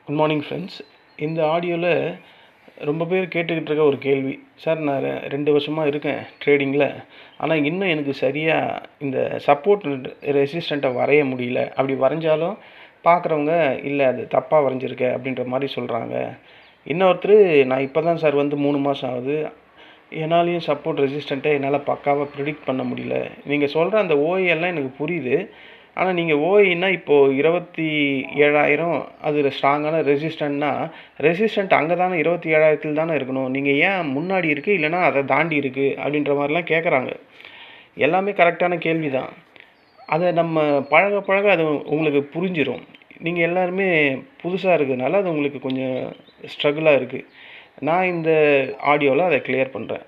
Good morning friends. இந்த ஆடியோவில் ரொம்ப பேர் கேட்டுக்கிட்டு இருக்க ஒரு கேள்வி, சார் நான் 2 வருஷமாக இருக்கேன் ட்ரேடிங்கில், ஆனால் இன்னும் எனக்கு சரியாக இந்த சப்போர்ட் ரெசிஸ்டண்ட்டை வரைய முடியல. அப்படி வரைஞ்சாலும் பார்க்குறவங்க இல்லை அது தப்பாக வரைஞ்சிருக்க அப்படின்ற மாதிரி சொல்கிறாங்க. இன்னொருத்தர், நான் இப்போ தான் சார் 3 மாதம் ஆகுது, என்னாலையும் சப்போர்ட் ரெசிஸ்டண்ட்டை என்னால் பக்காவாக ப்ரிடிக்ட் பண்ண முடியல. நீங்கள் சொல்கிற அந்த ஓஐ எனக்கு புரியுது, ஆனால் நீங்கள் ஓஐன்னா இப்போது 27,000 அது ஸ்ட்ராங்கான ரெசிஸ்டண்ட் அங்கே தானே 27,000 தானே இருக்கணும். நீங்கள் ஏன் முன்னாடி இருக்குது இல்லைனா அதை தாண்டி இருக்குது அப்படின்ற மாதிரிலாம் கேட்குறாங்க. எல்லாமே கரெக்டான கேள்வி தான். அதை நம்ம பழக அது உங்களுக்கு புரிஞ்சிடும். நீங்கள் எல்லாருமே புதுசாக இருக்கிறதுனால அது உங்களுக்கு கொஞ்சம் ஸ்ட்ரகிளாக இருக்குது. நான் இந்த ஆடியோவில் அதை கிளியர் பண்ணுறேன்.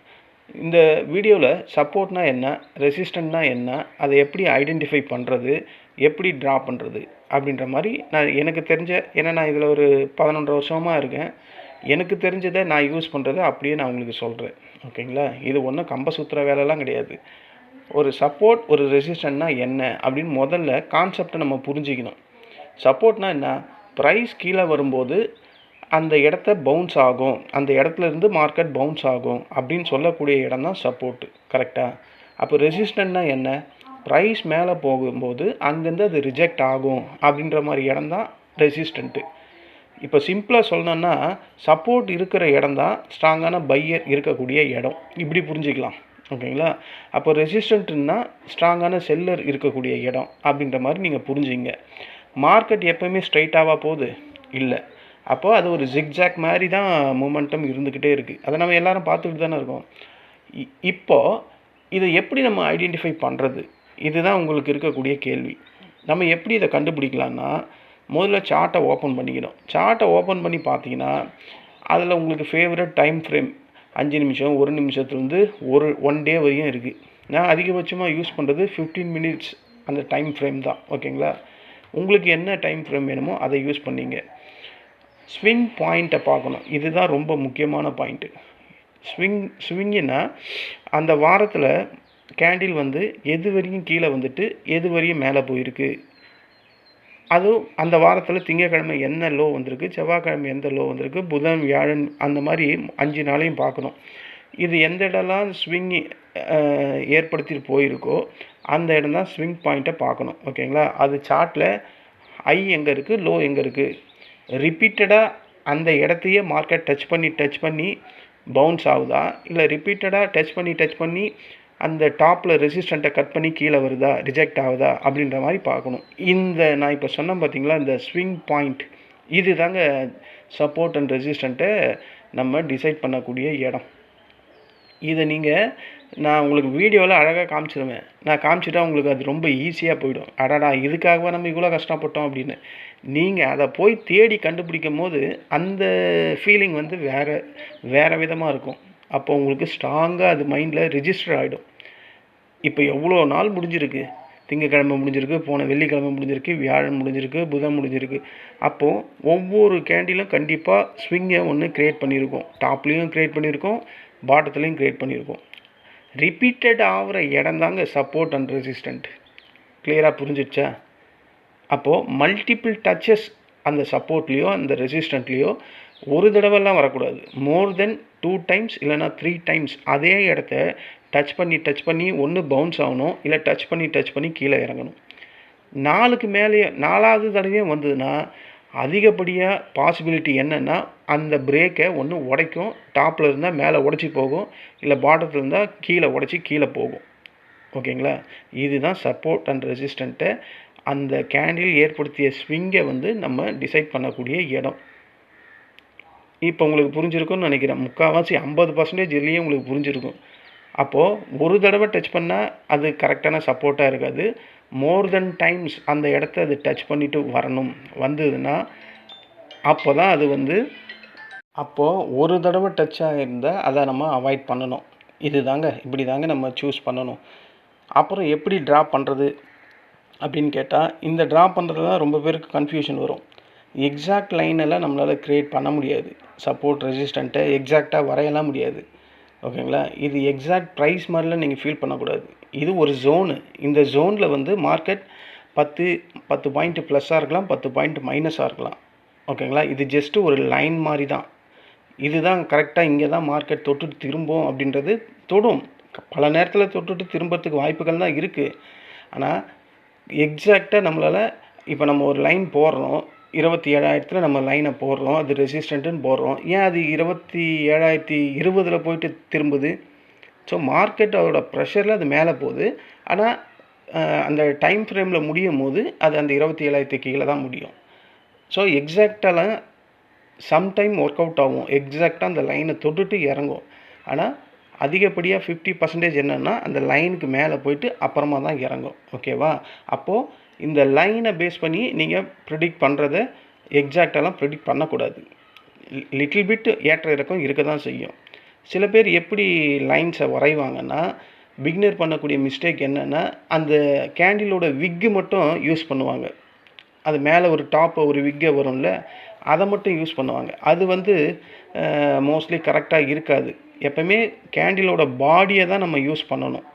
இந்த வீடியோவில் சப்போர்ட்னா என்ன, ரெசிஸ்டண்ட்னா என்ன, அதை எப்படி ஐடென்டிஃபை பண்ணுறது, எப்படி ட்ரா பண்ணுறது அப்படின்ற மாதிரி எனக்கு தெரிஞ்ச, ஏன்னா நான் இதில் ஒரு 11 வருஷமாக இருக்கேன், எனக்கு தெரிஞ்சதை நான் யூஸ் பண்ணுறதை அப்படியே நான் உங்களுக்கு சொல்கிறேன். ஓகேங்களா? இது ஒன்றும் கம்பசூத்திர வேலைலாம் கிடையாது. ஒரு சப்போர்ட் ஒரு ரெசிஸ்டண்ட்னா என்ன அப்படின்னு முதல்ல கான்செப்டை நம்ம புரிஞ்சிக்கணும். சப்போர்ட்னா என்ன, ப்ரைஸ் கீழே வரும்போது அந்த இடத்த பவுன்ஸ் ஆகும், அந்த இடத்துல இருந்து மார்க்கெட் பவுன்ஸ் ஆகும் அப்படின்னு சொல்லக்கூடிய இடம் தான் சப்போர்ட்டு. கரெக்டாக? அப்போ ரெசிஸ்டண்ட்னா என்ன, ப்ரைஸ் மேலே போகும்போது அங்கேருந்து அது ரிஜெக்ட் ஆகும் அப்படின்ற மாதிரி இடம் தான் ரெசிஸ்டண்ட்டு. இப்போ சிம்பிளாக சொல்லணுன்னா, சப்போர்ட் இருக்கிற இடம் தான் ஸ்ட்ராங்கான பையர் இருக்கக்கூடிய இடம், இப்படி புரிஞ்சிக்கலாம். ஓகேங்களா? அப்போ ரெசிஸ்டண்ட்டுன்னா ஸ்ட்ராங்கான செல்லர் இருக்கக்கூடிய இடம் அப்படின்ற மாதிரி நீங்கள் புரிஞ்சுங்க. மார்க்கெட் எப்போவுமே ஸ்ட்ரைட்டாக போகுது இல்லை, அப்போது அது ஒரு ஜிக்ஜாக் மாதிரி தான் மூமெண்டம் இருந்துக்கிட்டே இருக்குது. அதை நம்ம எல்லோரும் பார்த்துக்கிட்டு தானே இருக்கோம். இப்போது இதை எப்படி நம்ம ஐடென்டிஃபை பண்ணுறது, இதுதான் உங்களுக்கு இருக்கக்கூடிய கேள்வி. நம்ம எப்படி இதை கண்டுபிடிக்கலான்னா, முதல்ல சார்ட்டை ஓப்பன் பண்ணிக்கணும். சார்ட்டை ஓப்பன் பண்ணி பார்த்தீங்கன்னா அதில் உங்களுக்கு ஃபேவரட் டைம் ஃப்ரேம் 5 நிமிஷம், 1 நிமிஷத்துலேருந்து 1 டே வரையும் இருக்குது. நான் அதிகபட்சமாக யூஸ் பண்ணுறது 15 மினிட்ஸ் அந்த டைம் ஃப்ரேம் தான். ஓகேங்களா? உங்களுக்கு என்ன டைம் ஃப்ரேம் வேணுமோ அதை யூஸ் பண்ணிங்க. ஸ்விங் பாயிண்ட்டை பார்க்கணும், இதுதான் ரொம்ப முக்கியமான பாயிண்ட்டு. ஸ்விங்குன்னா அந்த வாரத்தில் கேண்டில் எது வரையும் கீழே வந்துட்டு எது வரையும் மேலே போயிருக்கு, அதுவும் அந்த வாரத்தில் திங்கக்கிழமை என்ன லோ வந்திருக்கு, செவ்வாய்க்கிழமை எந்த லோ வந்திருக்கு, புதன் வியாழன் அந்த மாதிரி 5 நாளையும் பார்க்கணும். இது எந்த இடம்லாம் ஸ்விங் ஏற்படுத்திட்டு போயிருக்கோ அந்த இடம் தான் ஸ்விங் பாயிண்ட்டை பார்க்கணும். ஓகேங்களா? அது சார்ட்டில் ஹை எங்கே இருக்குது, லோ எங்கே இருக்குது, ரிப்பீட்டடாக அந்த இடத்தையே மார்க்கெட் டச் பண்ணி பவுன்ஸ் ஆகுதா, இல்லை ரிப்பீட்டடாக டச் பண்ணி அந்த டாப்பில் ரெசிஸ்டண்ட்டை கட் பண்ணி கீழே வருதா, ரிஜெக்ட் ஆகுதா அப்படின்ற மாதிரி பார்க்கணும். இந்த நான் இப்போ சொன்னேன் பார்த்தீங்களா, இந்த ஸ்விங் பாயிண்ட், இது தாங்க சப்போர்ட் அண்ட் ரெசிஸ்டண்ட்டை நம்ம டிசைட் பண்ணக்கூடிய இடம். இதை நான் உங்களுக்கு வீடியோவில் அழகாக காமிச்சிடுவேன். நான் காமிச்சிட்டா உங்களுக்கு அது ரொம்ப ஈஸியாக போயிடும். அடடா, இதுக்காகவா நம்ம இவ்வளோ கஷ்டப்பட்டோம் அப்படின்னு. நீங்கள் அதை போய் தேடி கண்டுபிடிக்கும் போது அந்த ஃபீலிங் வேறு விதமாக இருக்கும். அப்போ உங்களுக்கு ஸ்ட்ராங்காக அது மைண்டில் ரிஜிஸ்டர் ஆகிடும். இப்போ எவ்வளோ நாள் முடிஞ்சிருக்கு, திங்கக்கிழமை முடிஞ்சிருக்கு, போன வெள்ளிக்கிழமை முடிஞ்சிருக்கு, வியாழன் முடிஞ்சிருக்கு, புதன் முடிஞ்சிருக்கு. அப்போது ஒவ்வொரு கேண்டிலும் கண்டிப்பாக ஸ்விங்கை ஒன்று க்ரியேட் பண்ணியிருக்கோம். டாப்லேயும் க்ரியேட் பண்ணியிருக்கோம், பாட்டத்துலேயும் க்ரியேட் பண்ணியிருக்கோம். ரிப்பீட்டட் ஆகிற இடம் தாங்க சப்போர்ட் அண்ட் ரெசிஸ்டண்ட். கிளியராக புரிஞ்சிடுச்சா? அப்போது மல்டிபிள் டச்சஸ் அந்த சப்போர்ட்லேயோ அந்த ரெசிஸ்டண்ட்லேயோ ஒரு தடவைலாம் வரக்கூடாது. மோர் தென் 2 டைம்ஸ் இல்லைனா 3 டைம்ஸ் அதே இடத்த டச் பண்ணி ஒன்று பவுன்ஸ் ஆகணும், இல்லை டச் பண்ணி கீழே இறங்கணும். 4க்கு மேலேயே 4வது தடவையும் வந்ததுன்னா அதிகப்படியாக பாசிபிலிட்டி என்னென்னா அந்த பிரேக்கை ஒன்று உடைக்கும், டாப்பில் இருந்தால் மேலே உடச்சி போகும், இல்லை பாட்டத்தில் இருந்தால் கீழே உடச்சி கீழே போகும். ஓகேங்களா? இதுதான் சப்போர்ட் அண்ட் ரெசிஸ்டண்ட்டை அந்த கேண்டில் ஏற்படுத்திய ஸ்விங்கை நம்ம டிசைட் பண்ணக்கூடிய இடம். இப்போ உங்களுக்கு புரிஞ்சிருக்கும்னு நினைக்கிறேன். முக்கால்வாசி 50% இதுலேயே உங்களுக்கு புரிஞ்சிருக்கும். அப்போது ஒரு தடவை டச் பண்ணால் அது கரெக்டான சப்போர்ட்டாக இருக்காது. மோர் தென் டைம்ஸ் அந்த இடத்த அது டச் பண்ணிவிட்டு வந்ததுன்னா அப்போ தான் அது அப்போது ஒரு தடவை டச் ஆகிருந்தால் அதை நம்ம அவாய்ட் பண்ணணும். இப்படி தாங்க நம்ம சூஸ் பண்ணணும். அப்புறம் எப்படி ட்ரா பண்ணுறது அப்படின்னு கேட்டால், இந்த ட்ரா பண்ணுறது தான் ரொம்ப பேருக்கு கன்ஃபியூஷன் வரும். எக்ஸாக்ட் லைனெல்லாம் நம்மளால் க்ரியேட் பண்ண முடியாது. சப்போர்ட் ரெசிஸ்டண்ட்டை எக்ஸாக்டாக வரையலாம் முடியாது. ஓகேங்களா? இது எக்ஸாக்ட் ப்ரைஸ் மாதிரிலாம் நீங்கள் ஃபீல் பண்ணக்கூடாது. இது ஒரு ஜோனு. இந்த ஜோனில் மார்க்கெட் 10 பாயிண்ட் ப்ளஸ்ஸாக இருக்கலாம், 10 பாயிண்ட் மைனஸாக இருக்கலாம். ஓகேங்களா. இது ஜஸ்ட்டு ஒரு லைன் மாதிரி தான். இதுதான் கரெக்டாக இங்கே தான் மார்க்கெட் தொட்டுட்டு திரும்பும் அப்படின்றது தொடும். பல நேரத்தில் தொட்டுட்டு திரும்புறதுக்கு வாய்ப்புகள் தான் இருக்குது. ஆனால் எக்ஸாக்டாக நம்மளால் இப்போ நம்ம ஒரு லைன் போடுறோம், 27,000 நம்ம லைனை போடுறோம், அது ரெசிஸ்டண்ட்டுன்னு போடுறோம். ஏன் அது 27,020 போயிட்டு திரும்புது? ஸோ மார்க்கெட் அதோட ப்ரெஷரில் அது மேலே போகுது. ஆனால் அந்த டைம் ஃப்ரேமில் முடியும் போது அது அந்த 27,000 கீழே தான் முடியும். ஸோ எக்ஸாக்டாலாம் சம்டைம் ஒர்க் அவுட் ஆகும். எக்ஸாக்டாக அந்த லைனை தொட்டுட்டு இறங்கும். ஆனால் அதிகப்படியாக 50% என்னென்னா அந்த லைனுக்கு மேலே போயிட்டு அப்புறமா தான் இறங்கும். ஓகேவா? அப்போது இந்த லைனை பேஸ் பண்ணி நீங்கள் ப்ரிடிக்ட் பண்ணுறத எக்ஸாக்டாலாம் ப்ரிடிக்ட் பண்ணக்கூடாது. லிட்டில் பிட் ஏற்ற இறக்கம் இருக்க தான் செய்யும். சில பேர் எப்படி லைன்ஸை வரைவாங்கன்னா, பிகினர் பண்ணக்கூடிய மிஸ்டேக் என்னென்னா, அந்த கேண்டிலோட விக்கு மட்டும் யூஸ் பண்ணுவாங்க. அது மேலே ஒரு டாப் ஒரு விக்கை வரும்ல, அதை மட்டும் யூஸ் பண்ணுவாங்க. அது வந்து மோஸ்ட்லி கரெக்டாக இருக்காது. எப்போவுமே கேண்டிலோட பாடியை தான் நம்ம யூஸ் பண்ணணும்.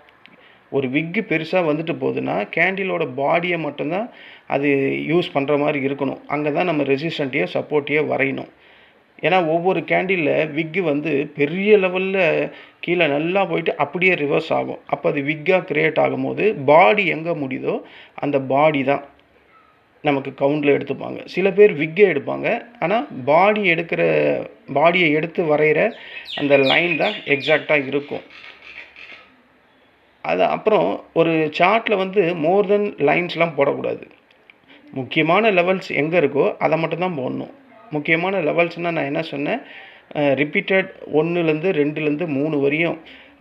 ஒரு விக்கு பெருசாக வந்துட்டு போகுதுன்னா கேண்டிலோட பாடியை மட்டும்தான் அது யூஸ் பண்ணுற மாதிரி இருக்கணும். அங்கே தான் நம்ம ரெசிஸ்டண்ட்டையோ சப்போர்ட்டையோ வரையணும். ஏன்னா ஒவ்வொரு கேண்டிலில் விக்கு வந்து பெரிய லெவலில் கீழே நல்லா போயிட்டு அப்படியே ரிவர்ஸ் ஆகும். அப்போ அது விக்காக க்ரியேட் ஆகும்போது பாடி எங்கே முடியுதோ அந்த பாடி தான் நமக்கு கவுண்டில் எடுத்துப்பாங்க. சில பேர் விக்கே எடுப்பாங்க. ஆனால் பாடியை எடுத்து வரைகிற அந்த லைன் தான் எக்ஸாக்டாக இருக்கும். அது அப்புறம் ஒரு சார்ட்டில் வந்து மோர் தென் லைன்ஸ்லாம் போடக்கூடாது. முக்கியமான லெவல்ஸ் எங்கே இருக்கோ அதை மட்டும்தான் போடணும். முக்கியமான லெவல்ஸ்னால் நான் என்ன சொன்னேன், ரிப்பீட்டட் 1லேருந்து 2லேருந்து 3 வரையும்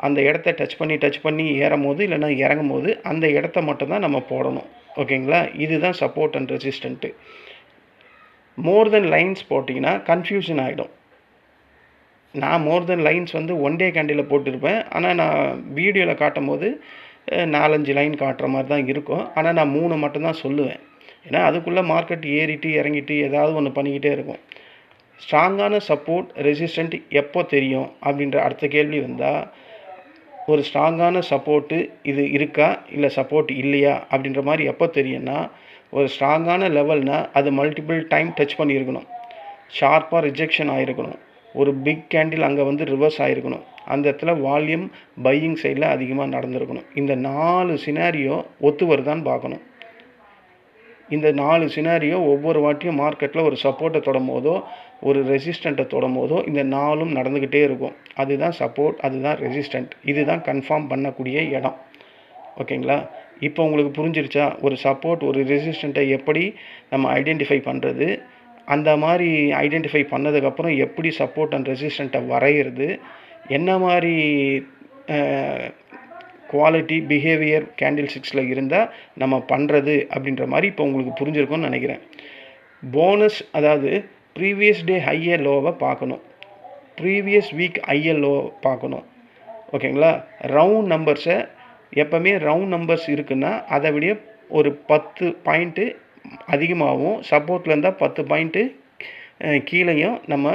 அந்த இடத்த டச் பண்ணி ஏறும் போது இல்லைனா இறங்கும் போது அந்த இடத்த மட்டும்தான் நம்ம போடணும். ஓகேங்களா? இதுதான் support and resistant. More then lines போட்டிங்கன்னா கன்ஃபியூஷன் ஆகிடும். நான் மோர் தென் லைன்ஸ் வந்து 1 டே கேண்டிலில் போட்டிருப்பேன். ஆனால் நான் வீடியோவில் காட்டும் போது 4-5 லைன் காட்டுற மாதிரி தான் இருக்கும். ஆனால் நான் 3 மட்டும்தான் சொல்லுவேன். ஏன்னா அதுக்குள்ளே மார்க்கெட் ஏறிட்டு இறங்கிட்டு ஏதாவது ஒன்று பண்ணிக்கிட்டே இருக்கும். ஸ்ட்ராங்கான சப்போர்ட் ரெசிஸ்டண்ட் எப்போ தெரியும் அப்படின்ற அடுத்த கேள்வி வந்தால், ஒரு ஸ்ட்ராங்கான சப்போர்ட்டு இது இருக்கா இல்லை சப்போர்ட் இல்லையா அப்படின்ற மாதிரி எப்போ தெரியும்னா, ஒரு ஸ்ட்ராங்கான லெவல்னால் அது மல்டிபிள் டைம் டச் பண்ணியிருக்கணும், ஷார்ப்பாக ரிஜெக்ஷன் ஆகிருக்கணும், ஒரு பிக் கேண்டில் அங்கே வந்து ரிவர்ஸ் ஆகிருக்கணும், அந்த இடத்துல வால்யூம் பையிங் சைடில் அதிகமாக நடந்திருக்கணும். இந்த 4 சினாரியோ ஒத்து வருதான்னு பார்க்கணும். இந்த 4 சினாரியோ ஒவ்வொரு வாட்டியும் மார்க்கெட்டில் ஒரு சப்போர்ட்டை தொடும் போதோ ஒரு ரெசிஸ்டண்ட்டை தொடும் போதோ இந்த 4ம் நடந்துக்கிட்டே இருக்கும். அதுதான் சப்போர்ட், அதுதான் ரெசிஸ்டண்ட். இதுதான் கன்ஃபார்ம் பண்ணக்கூடிய இடம். ஓகேங்களா? இப்போ உங்களுக்கு புரிஞ்சிருச்சா? ஒரு சப்போர்ட் ஒரு ரெசிஸ்டண்ட்டை எப்படி நம்ம ஐடென்டிஃபை பண்ணுறது, அந்த மாதிரி ஐடென்டிஃபை பண்ணதுக்கப்புறம் எப்படி சப்போர்ட் அண்ட் ரெசிஸ்டண்ட்டை வரைகிறது, என்ன மாதிரி குவாலிட்டி பிஹேவியர் கேண்டில் 6ல் இருந்தால் நம்ம பண்ணுறது அப்படின்ற மாதிரி இப்போ உங்களுக்கு புரிஞ்சிருக்கும்னு நினைக்கிறேன். போனஸ், அதாவது ப்ரீவியஸ் டே ஹையை லோவை பார்க்கணும், ப்ரீவியஸ் வீக் ஹையை லோ பார்க்கணும். ஓகேங்களா? ரவுண்ட் நம்பர்ஸை எப்போவுமே ரவுண்ட் நம்பர்ஸ் இருக்குன்னா அதை விட ஒரு 10 பாயிண்ட்டு அதிகமாகவும், சப்போர்ட்டில் இருந்தால் 10 பாயிண்ட்டு கீழேயும் நம்ம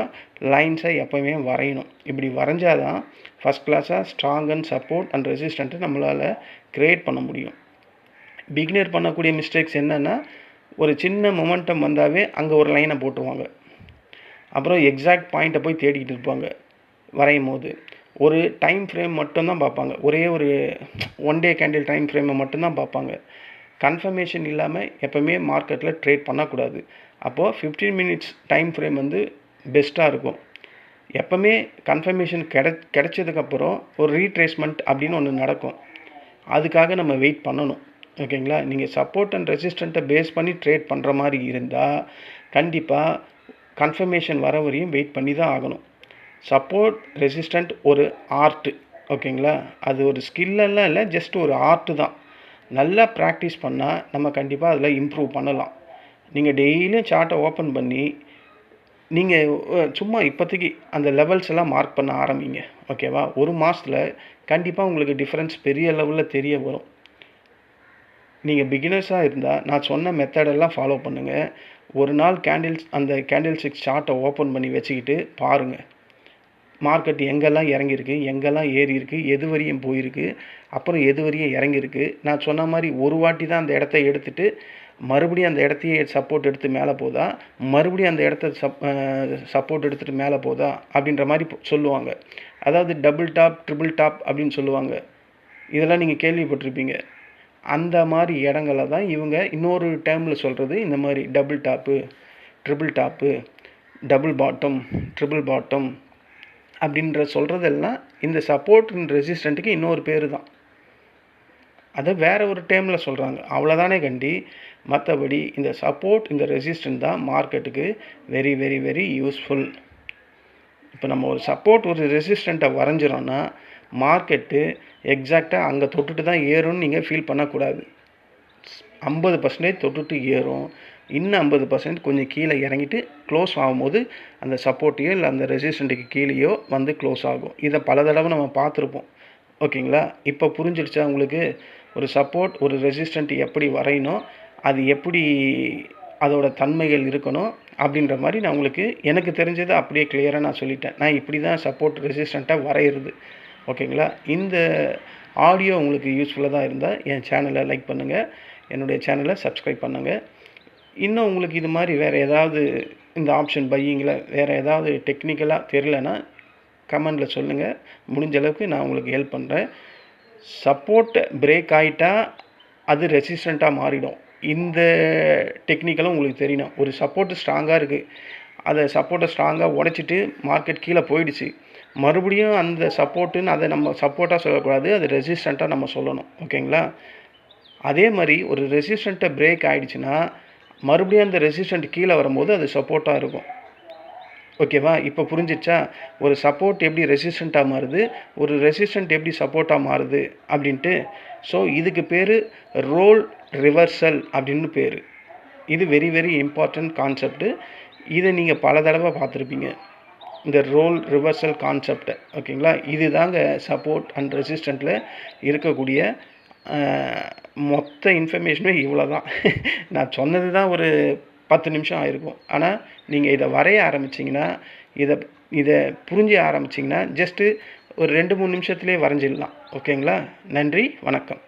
லைன்ஸை எப்போவுமே வரையணும். இப்படி வரைஞ்சால் தான் ஃபஸ்ட் கிளாஸாக strong and support and resistant நம்மளால் க்ரியேட் பண்ண முடியும். பிகினர் பண்ணக்கூடிய மிஸ்டேக்ஸ் என்னென்னா, ஒரு சின்ன மொமெண்டம் வந்தாவே அங்கே ஒரு லைனை போட்டுருவாங்க. அப்புறம் எக்ஸாக்ட் பாயிண்ட்டை போய் தேடிக்கிட்டு இருப்பாங்க வரையும் போது. ஒரு டைம் ஃப்ரேம் மட்டும்தான் பார்ப்பாங்க. ஒரே ஒரு 1 டே கேண்டில் டைம் ஃப்ரேமை மட்டும்தான் பார்ப்பாங்க. கன்ஃபர்மேஷன் இல்லாமல் எப்போவுமே மார்க்கெட்டில் ட்ரேட் பண்ணக்கூடாது. அப்போது 15 மினிட்ஸ் டைம் ஃப்ரேம் வந்து பெஸ்ட்டாக இருக்கும். எப்போவுமே கன்ஃபர்மேஷன் கிடைச்சதுக்கப்புறம் ஒரு ரீட்ரேஸ்மெண்ட் அப்படின்னு ஒன்று நடக்கும். அதுக்காக நம்ம வெயிட் பண்ணணும். ஓகேங்களா? நீங்கள் சப்போர்ட் அண்ட் ரெசிஸ்டண்ட்டை பேஸ் பண்ணி ட்ரேட் பண்ணுற மாதிரி இருந்தால் கண்டிப்பாக கன்ஃபர்மேஷன் வர வரையும் வெயிட் பண்ணி தான் ஆகணும். சப்போர்ட் ரெசிஸ்டண்ட் ஒரு ஆர்ட்டு. ஓகேங்களா? அது ஒரு ஸ்கில்லெல்லாம் இல்லை, ஜஸ்ட் ஒரு ஆர்ட்டு தான். நல்லா ப்ராக்டிஸ் பண்ணால் நம்ம கண்டிப்பாக அதில் இம்ப்ரூவ் பண்ணலாம். நீங்கள் டெய்லியும் சார்ட்டை ஓப்பன் பண்ணி நீங்கள் சும்மா இப்போதைக்கு அந்த லெவல்ஸ் எல்லாம் மார்க் பண்ண ஆரம்பிங்க. ஓகேவா? ஒரு மாதத்தில் கண்டிப்பாக உங்களுக்கு டிஃப்ரென்ஸ் பெரிய லெவலில் தெரிய வரும். நீங்கள் பிகினர்ஸாக இருந்தால் நான் சொன்ன மெத்தடெல்லாம் ஃபாலோ பண்ணுங்கள். ஒரு நாள் அந்த கேண்டில் 6 சார்ட்டை ஓப்பன் பண்ணி வச்சுக்கிட்டு பாருங்கள், மார்க்கெட் எங்கெல்லாம் இறங்கியிருக்கு, எங்கெல்லாம் ஏறி இருக்குது, எது வரையும் போயிருக்கு, அப்புறம் எது வரையும் இறங்கியிருக்கு. நான் சொன்ன மாதிரி ஒரு வாட்டி தான் அந்த இடத்த எடுத்துகிட்டு மறுபடியும் அந்த இடத்தையே சப்போர்ட் எடுத்து மேலே போதா, மறுபடியும் அந்த இடத்த சப்போர்ட் எடுத்துகிட்டு மேலே போதா அப்படின்ற மாதிரி சொல்லுவாங்க. அதாவது டபுள் டாப், ட்ரிபிள் டாப் அப்படின்னு சொல்லுவாங்க. இதெல்லாம் நீங்கள் கேள்விப்பட்டிருப்பீங்க. அந்த மாதிரி இடங்கள தான் இவங்க இன்னொரு டேர்மில் சொல்கிறது இந்த மாதிரி double top, triple top, double bottom, triple bottom அப்படின்ற சொல்கிறதெல்லாம் இந்த சப்போர்ட் அண்ட் ரெசிஸ்டண்ட்டுக்கு இன்னொரு பேர் தான். அதை வேறு ஒரு டேர்மில் சொல்கிறாங்க, அவ்வளோதானே கண்டி. மற்றபடி இந்த சப்போர்ட், இந்த ரெசிஸ்டன்ட் தான் மார்க்கெட்டுக்கு வெரி வெரி வெரி யூஸ்ஃபுல். இப்போ நம்ம ஒரு சப்போர்ட், ஒரு ரெசிஸ்டண்ட்டை வரைஞ்சிரோன்னா மார்க்கெட்டு எக்ஸாக்டாக அங்கே தொட்டுட்டு தான் ஏறும்னு நீங்கள் ஃபீல் பண்ணக்கூடாது. 50% தொட்டுட்டு ஏறும், இன்னும் 50% கொஞ்சம் கீழே இறங்கிட்டு க்ளோஸ் ஆகும்போது அந்த சப்போர்ட்டையோ இல்லை அந்த ரெசிஸ்டண்ட்டுக்கு கீழேயோ வந்து க்ளோஸ் ஆகும். இதை பல தடவை நம்ம பார்த்துருப்போம். ஓகேங்களா? இப்போ புரிஞ்சிடுச்சா உங்களுக்கு? ஒரு சப்போர்ட், ஒரு ரெசிஸ்டண்ட் எப்படி வரையணும், அது எப்படி அதோட தன்மைகள் இருக்கணும் அப்படின்ற மாதிரி நான் உங்களுக்கு எனக்கு தெரிஞ்சதை அப்படியே கிளியராக நான் சொல்லிட்டேன். நான் இப்படி தான் சப்போர்ட் ரெசிஸ்டண்ட்டாக வரைகிறது. ஓகேங்களா? இந்த ஆடியோ உங்களுக்கு யூஸ்ஃபுல்லாக தான் இருந்தால் என் சேனலை லைக் பண்ணுங்கள், என்னுடைய சேனலை சப்ஸ்கிரைப் பண்ணுங்கள். இன்னும் உங்களுக்கு இது மாதிரி வேறு ஏதாவது இந்த ஆப்ஷன் பையிங்கில் வேறு ஏதாவது டெக்னிக்கலாக தெரிலனா கமெண்டில் சொல்லுங்கள். முடிஞ்ச அளவுக்கு நான் உங்களுக்கு ஹெல்ப் பண்ணுறேன். சப்போர்ட் பிரேக் ஆகிட்டா அது ரெசிஸ்டண்ட்டாக மாறிடும். இந்த டெக்னிக்கலும் உங்களுக்கு தெரியணும். ஒரு சப்போர்ட்டு ஸ்ட்ராங்காக இருக்குது, அதை சப்போர்ட்டை ஸ்ட்ராங்காக உடைச்சிட்டு மார்க்கெட் கீழே போயிடுச்சு, மறுபடியும் அந்த சப்போர்ட்டுன்னு அதை நம்ம சப்போர்ட்டாக சொல்லக்கூடாது, அது ரெசிஸ்டண்ட்டாக நம்ம சொல்லணும். ஓகேங்களா? அதே மாதிரி ஒரு ரெசிஸ்டண்ட்டை பிரேக் ஆகிடுச்சுன்னா மறுபடியும் அந்த ரெசிஸ்டண்ட் கீழே வரும்போது அது சப்போர்ட்டாக இருக்கும். ஓகேவா? இப்போ புரிஞ்சிச்சா? ஒரு சப்போர்ட் எப்படி ரெசிஸ்டண்ட்டாக மாறுது, ஒரு ரெசிஸ்டண்ட் எப்படி சப்போர்ட்டாக மாறுது அப்படின்ட்டு. ஸோ இதுக்கு பேர் ரோல் ரிவர்சல் அப்படின்னு பேர். இது வெரி வெரி இம்பார்ட்டண்ட் கான்செப்ட்டு. இதை நீங்கள் பல தடவை பார்த்துருப்பீங்க, இந்த ரோல் ரிவர்சல் கான்செப்டை. ஓகேங்களா? இது தாங்க சப்போர்ட் அண்ட் ரெசிஸ்டண்ட்டில் இருக்கக்கூடிய மொத்த இன்ஃபர்மேஷனுமே இவ்வளோ தான். நான் சொன்னது தான் ஒரு 10 நிமிஷம் ஆயிருக்கும். ஆனால் நீங்கள் இதை வரைய ஆரம்பிச்சிங்கன்னா, இதை புரிஞ்ச ஆரம்பிச்சிங்கன்னா ஜஸ்ட்டு ஒரு 2-3 நிமிஷத்துலேயே வரைஞ்சிடலாம். ஓகேங்களா? நன்றி, வணக்கம்.